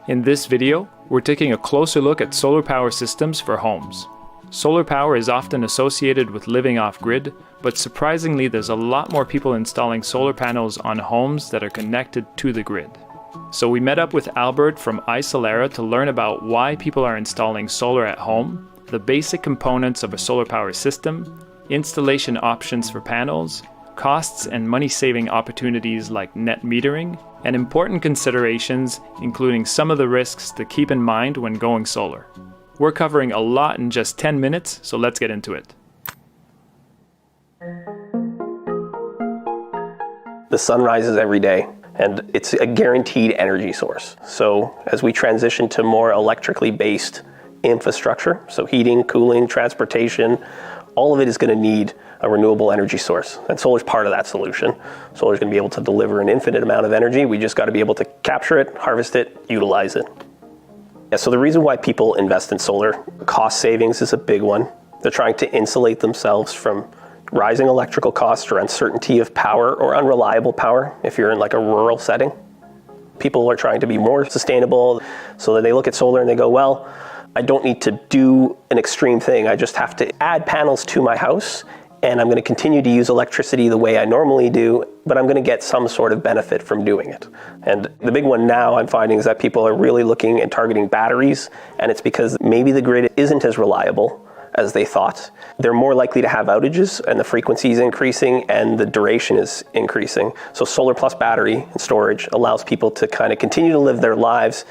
In this video, we're taking a closer look at solar power systems for homes. Solar power is often associated with living off-grid, but surprisingly there's a lot more people installing solar panels on homes that are connected to the grid. So we met up with Albert from iSolera to learn about why people are installing solar at home, the basic components of a solar power system, installation options for panels, costs and money-saving opportunities like net metering, and important considerations including some of the risks to keep in mind when going solar. We're covering a lot in just 10 minutes, so let's get into it. The sun rises every day, and it's a guaranteed energy source. So as we transition to more electrically based infrastructure, so heating, cooling, transportation, all of it is going to need a renewable energy source. And solar is part of that solution. Solar is going to be able to deliver an infinite amount of energy. We just got to be able to capture it, harvest it, utilize it. Yeah, so the reason why people invest in solar, cost savings is a big one. They're trying to insulate themselves from rising electrical costs or uncertainty of power or unreliable power if you're in like a rural setting. People are trying to be more sustainable, so that they look at solar and they go, well, I don't need to do an extreme thing. I just have to add panels to my house and I'm going to continue to use electricity the way I normally do, but I'm going to get some sort of benefit from doing it. And the big one now I'm finding is that people are really looking and targeting batteries, and it's because maybe the grid isn't as reliable as they thought. They're more likely to have outages and the frequency is increasing and the duration is increasing. So solar plus battery and storage allows people to kind of continue to live their lives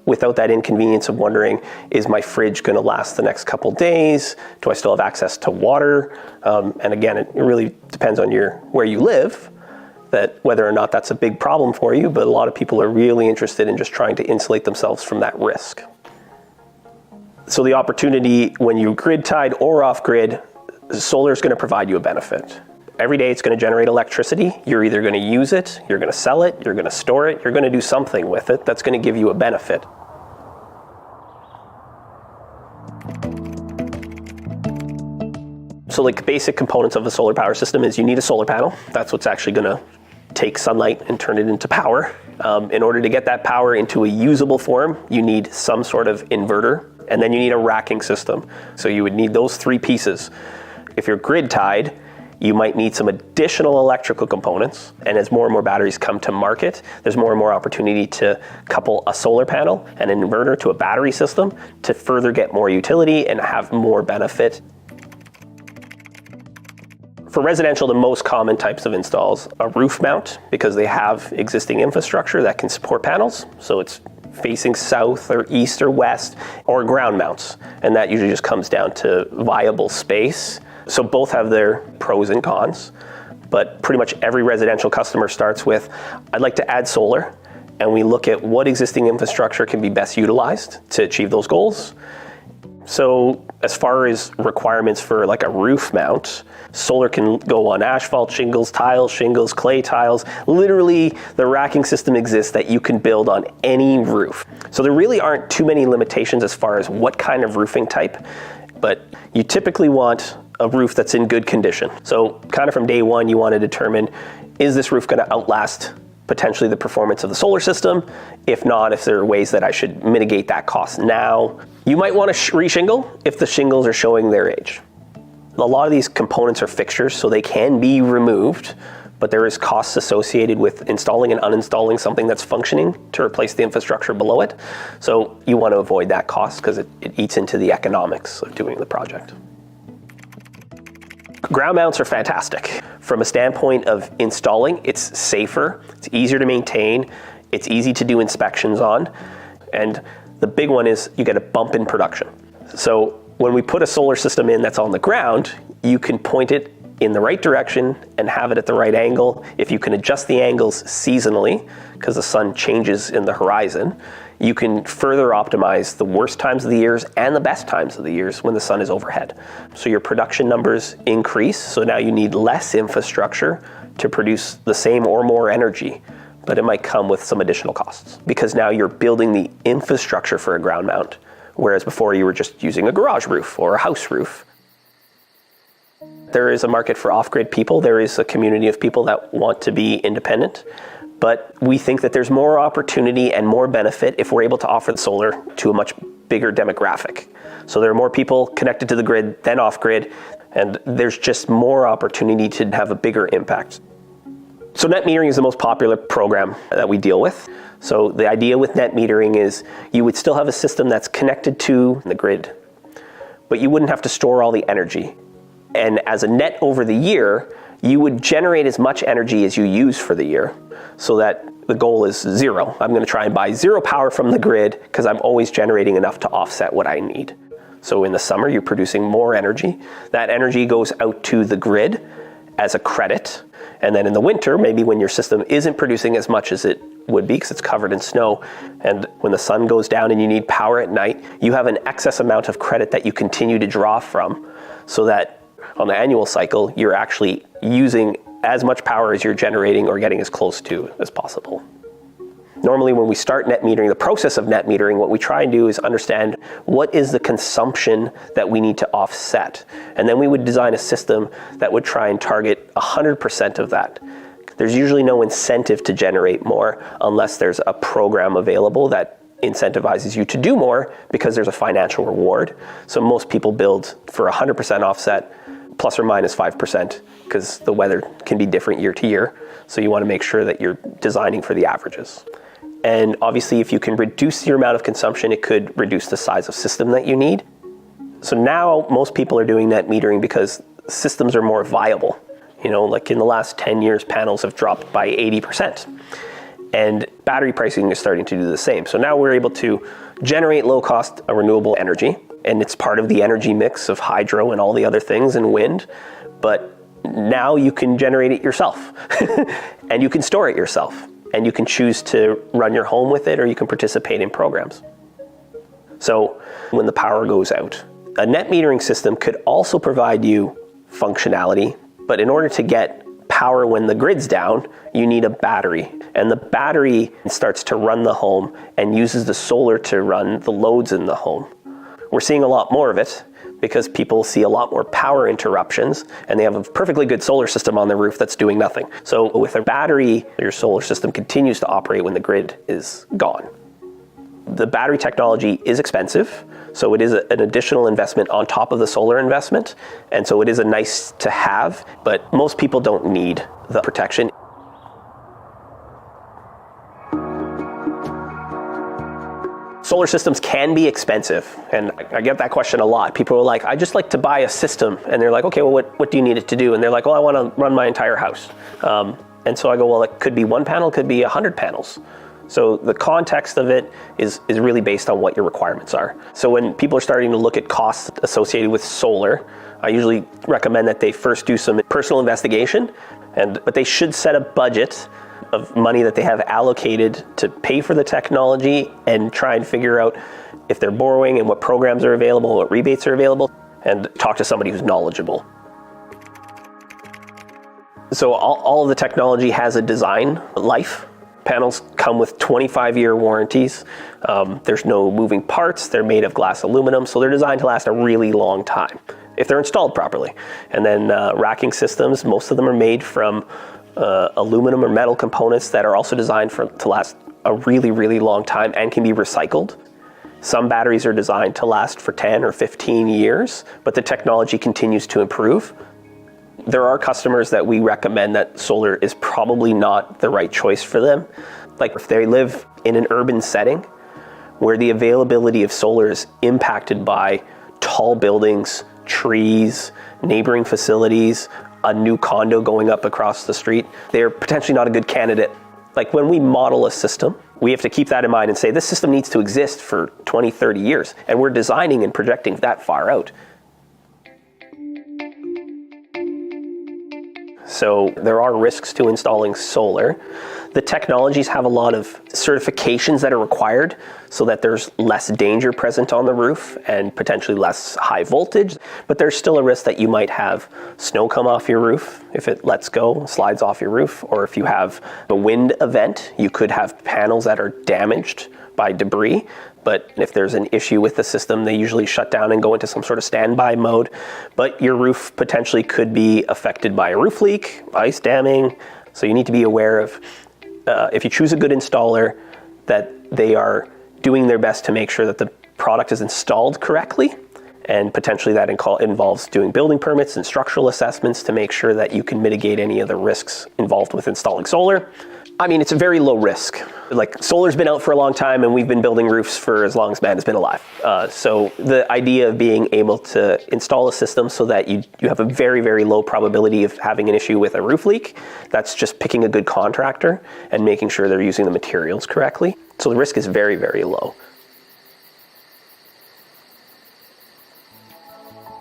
without that inconvenience of wondering, is my fridge going to last the next couple days? Do I still have access to water? And again, it really depends on where you live, that whether or not that's a big problem for you, but a lot of people are really interested in just trying to insulate themselves from that risk. So the opportunity when you grid tied or off grid, solar is going to provide you a benefit. Every day it's going to generate electricity. You're either going to use it, you're going to sell it, you're going to store it, you're going to do something with it that's going to give you a benefit. So like basic components of a solar power system is you need a solar panel. That's what's actually going to take sunlight and turn it into power. In order to get that power into a usable form, you need some sort of inverter, and then you need a racking system. So you would need those three pieces. If you're grid tied, you might need some additional electrical components, and as more and more batteries come to market, there's more and more opportunity to couple a solar panel and an inverter to a battery system to further get more utility and have more benefit. For residential, the most common types of installs are roof mount, because they have existing infrastructure that can support panels, so it's facing south or east or west, or ground mounts, and that usually just comes down to viable space. So both have their pros and cons, but pretty much every residential customer starts with, I'd like to add solar, and we look at what existing infrastructure can be best utilized to achieve those goals. So as far as requirements for like a roof mount, solar can go on asphalt shingles, tile shingles, clay tiles. Literally, the racking system exists that you can build on any roof. So there really aren't too many limitations as far as what kind of roofing type, but you typically want a roof that's in good condition. So kind of from day one, you want to determine, is this roof going to outlast potentially the performance of the solar system? If not, if there are ways that I should mitigate that cost now. You might want to re-shingle if the shingles are showing their age. A lot of these components are fixtures, so they can be removed, but there is costs associated with installing and uninstalling something that's functioning to replace the infrastructure below it. So you want to avoid that cost because it eats into the economics of doing the project. Ground mounts are fantastic. From a standpoint of installing, it's safer, it's easier to maintain, it's easy to do inspections on, and the big one is you get a bump in production. So when we put a solar system in that's on the ground, you can point it in the right direction and have it at the right angle. If you can adjust the angles seasonally, because the sun changes in the horizon, you can further optimize the worst times of the years and the best times of the years when the sun is overhead. So your production numbers increase, so now you need less infrastructure to produce the same or more energy, but it might come with some additional costs because now you're building the infrastructure for a ground mount, whereas before you were just using a garage roof or a house roof. There is a market for off-grid people. There is a community of people that want to be independent, But we think that there's more opportunity and more benefit if we're able to offer the solar to a much bigger demographic. So there are more people connected to the grid than off grid, and there's just more opportunity to have a bigger impact. So net metering is the most popular program that we deal with. So the idea with net metering is you would still have a system that's connected to the grid, but you wouldn't have to store all the energy. And as a net over the year, you would generate as much energy as you use for the year, so that the goal is zero. I'm going to try and buy zero power from the grid because I'm always generating enough to offset what I need. So in the summer, you're producing more energy. That energy goes out to the grid as a credit. And then in the winter, maybe when your system isn't producing as much as it would be because it's covered in snow, and when the sun goes down and you need power at night, you have an excess amount of credit that you continue to draw from, so that on the annual cycle, you're actually using as much power as you're generating or getting as close to as possible. Normally when we start net metering, the process of net metering, what we try and do is understand what is the consumption that we need to offset. And then we would design a system that would try and target 100% of that. There's usually no incentive to generate more unless there's a program available that incentivizes you to do more because there's a financial reward. So most people build for 100% offset, plus or minus 5%, because the weather can be different year to year. So you want to make sure that you're designing for the averages. And obviously, if you can reduce your amount of consumption, it could reduce the size of system that you need. So now most people are doing net metering because systems are more viable. You know, like in the last 10 years, panels have dropped by 80%. And battery pricing is starting to do the same. So now we're able to generate low-cost renewable energy, and it's part of the energy mix of hydro and all the other things and wind. But now you can generate it yourself, and you can store it yourself. And you can choose to run your home with it, or you can participate in programs. So when the power goes out, a net metering system could also provide you functionality, but in order to get power when the grid's down, you need a battery. And the battery starts to run the home and uses the solar to run the loads in the home. We're seeing a lot more of it because people see a lot more power interruptions, and they have a perfectly good solar system on their roof that's doing nothing. So with a battery, your solar system continues to operate when the grid is gone. The battery technology is expensive, so it is an additional investment on top of the solar investment, and so it is a nice to have, but most people don't need the protection. Solar systems can be expensive, and I get that question a lot. People are like, I just like to buy a system, and they're like, okay, well, what do you need it to do? And they're like, well, I want to run my entire house. And so I go, well, it could be one panel, it could be 100 panels. So the context of it is really based on what your requirements are. So when people are starting to look at costs associated with solar, I usually recommend that they first do some personal investigation, but they should set a budget of money that they have allocated to pay for the technology and try and figure out if they're borrowing and what programs are available, what rebates are available, and talk to somebody who's knowledgeable. So all of the technology has a design life. Panels come with 25-year warranties. There's no moving parts. They're made of glass aluminum, so they're designed to last a really long time if they're installed properly. And then racking systems, most of them are made from aluminum or metal components that are also designed to last a really, really long time and can be recycled. Some batteries are designed to last for 10 or 15 years, but the technology continues to improve. There are customers that we recommend that solar is probably not the right choice for them. Like if they live in an urban setting where the availability of solar is impacted by tall buildings, trees, neighboring facilities, a new condo going up across the street, they're potentially not a good candidate. Like when we model a system, we have to keep that in mind and say this system needs to exist for 20, 30 years, and we're designing and projecting that far out. So there are risks to installing solar. The technologies have a lot of certifications that are required so that there's less danger present on the roof and potentially less high voltage, but there's still a risk that you might have snow come off your roof if it lets go, slides off your roof, or if you have a wind event, you could have panels that are damaged by debris. But if there's an issue with the system, they usually shut down and go into some sort of standby mode. But your roof potentially could be affected by a roof leak, ice damming. So you need to be aware of if you choose a good installer, that they are doing their best to make sure that the product is installed correctly. And potentially that involves doing building permits and structural assessments to make sure that you can mitigate any of the risks involved with installing solar. I mean, it's a very low risk. Like, solar's been out for a long time, and we've been building roofs for as long as man has been alive. So the idea of being able to install a system so that you have a very, very low probability of having an issue with a roof leak, that's just picking a good contractor and making sure they're using the materials correctly. So the risk is very, very low.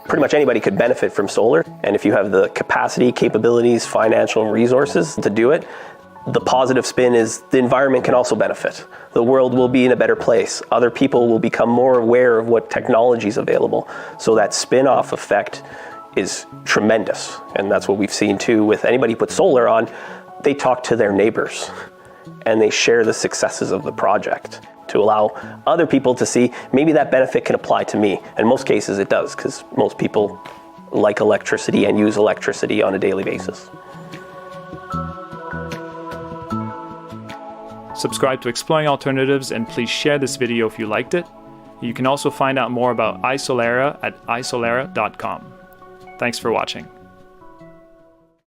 Pretty much anybody could benefit from solar, and if you have the capacity, capabilities, financial resources to do it, the positive spin is the environment can also benefit. The world will be in a better place. Other people will become more aware of what technology is available. So that spin-off effect is tremendous, and that's what we've seen too with anybody who puts solar on. They talk to their neighbors, and they share the successes of the project to allow other people to see maybe that benefit can apply to me. In most cases it does, because most people like electricity and use electricity on a daily basis. Subscribe to Exploring Alternatives, and please share this video if you liked it. You can also find out more about iSolera at isolera.com. Thanks for watching.